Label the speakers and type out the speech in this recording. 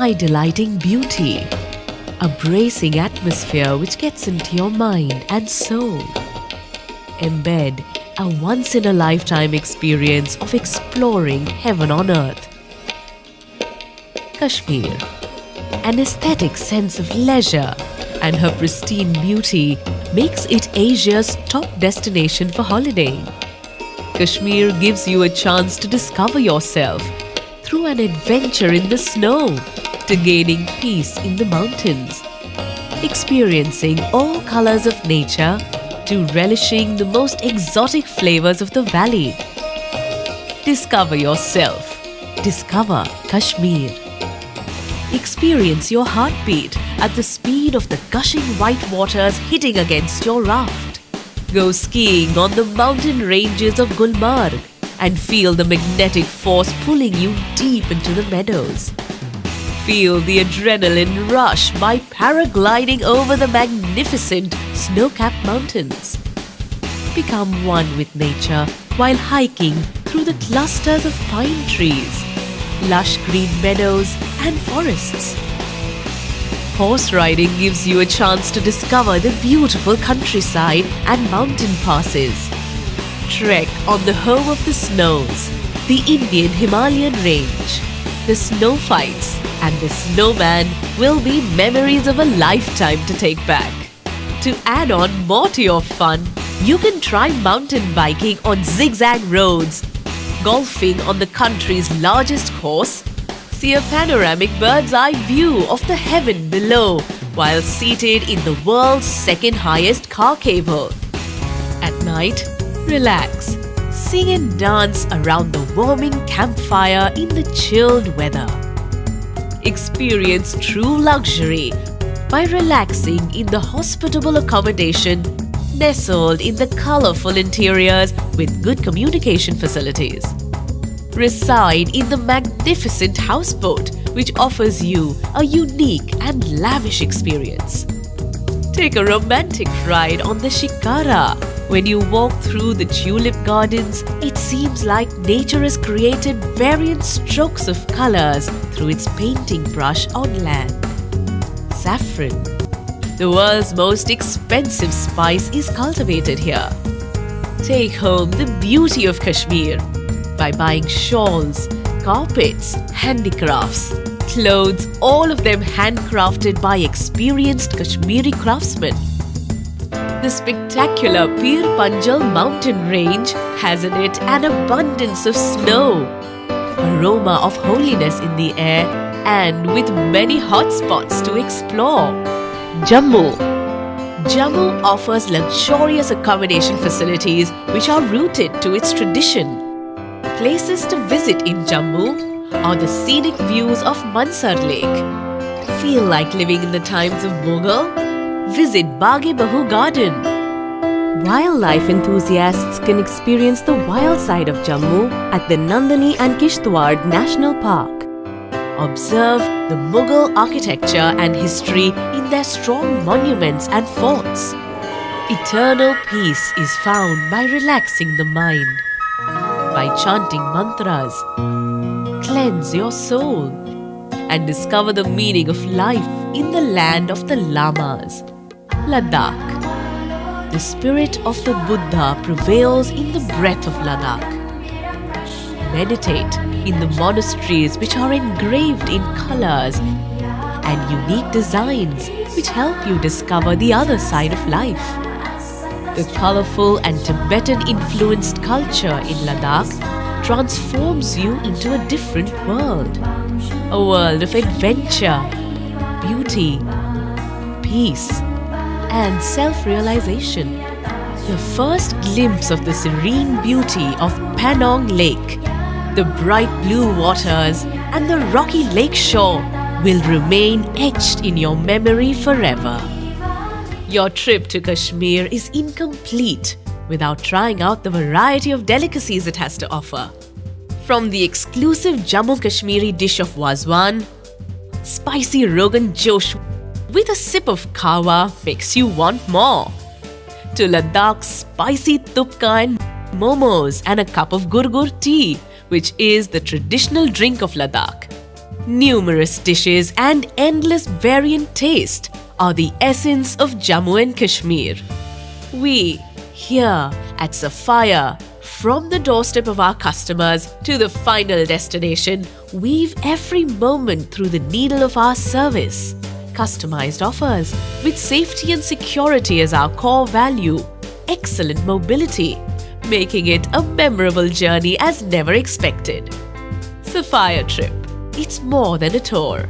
Speaker 1: eye-delighting beauty, a bracing atmosphere which gets into your mind and soul. Embed a once-in-a-lifetime experience of exploring heaven on earth. Kashmir, an aesthetic sense of leisure and her pristine beauty makes it Asia's top destination for holidaying. Kashmir gives you a chance to discover yourself through an adventure in the snow to gaining peace in the mountains, experiencing all colors of nature to relishing the most exotic flavors of the valley. Discover yourself. Discover Kashmir. Experience your heartbeat at the speed of the gushing white waters hitting against your raft. Go skiing on the mountain ranges of Gulmarg and feel the magnetic force pulling you deep into the meadows. Feel the adrenaline rush by paragliding over the magnificent snow-capped mountains. Become one with nature while hiking through the clusters of pine trees, lush green meadows and forests. Horse riding gives you a chance to discover the beautiful countryside and mountain passes. Trek on the home of the snows, the Indian Himalayan range. The snow fights and the snowman will be memories of a lifetime to take back. To add on more to your fun, you can try mountain biking on zigzag roads, golfing on the country's largest course, see a panoramic bird's eye view of the heaven below while seated in the world's second highest car cable. At night, relax, sing and dance around the warming campfire in the chilled weather. Experience true luxury by relaxing in the hospitable accommodation nestled in the colorful interiors with good communication facilities. Reside in the magnificent houseboat which offers you a unique and lavish experience. Take a romantic ride on the Shikara. When you walk through the tulip gardens, it seems like nature has created variant strokes of colors through its painting brush on land. Saffron, the world's most expensive spice, is cultivated here. Take home the beauty of Kashmir by buying shawls, carpets, handicrafts, clothes, all of them handcrafted by experienced Kashmiri craftsmen. The spectacular Pir Panjal mountain range has in it an abundance of snow, aroma of holiness in the air, and with many hot spots to explore. Jammu. Jammu offers luxurious accommodation facilities which are rooted to its tradition. Places to visit in Jammu are the scenic views of Mansar Lake. Feel like living in the times of Mughal? Visit Bagh-e-Bahu Garden. Wildlife enthusiasts can experience the wild side of Jammu at the Nandani and Kishtwar National Park. Observe the Mughal architecture and history in their strong monuments and forts. Eternal peace is found by relaxing the mind, by chanting mantras. Cleanse your soul and discover the meaning of life in the land of the Lamas. Ladakh. The spirit of the Buddha prevails in the breath of Ladakh. Meditate in the monasteries which are engraved in colors and unique designs which help you discover the other side of life. The colorful and Tibetan-influenced culture in Ladakh transforms you into a different world. A world of adventure, beauty, peace, and self-realization. The first glimpse of the serene beauty of Panong Lake, the bright blue waters, and the rocky lake shore will remain etched in your memory forever. Your trip to Kashmir is incomplete without trying out the variety of delicacies it has to offer. From the exclusive Jammu Kashmiri dish of Wazwan, spicy Rogan Josh with a sip of kawa makes you want more, to Ladakh's spicy tupka and momos and a cup of gurgur tea, which is the traditional drink of Ladakh. Numerous dishes and endless variant taste are the essence of Jammu and Kashmir. We, here at Sapphire, from the doorstep of our customers to the final destination, weave every moment through the needle of our service. Customized offers with safety and security as our core value, excellent mobility, making it a memorable journey as never expected. Sapphire Trip. It's more than a tour.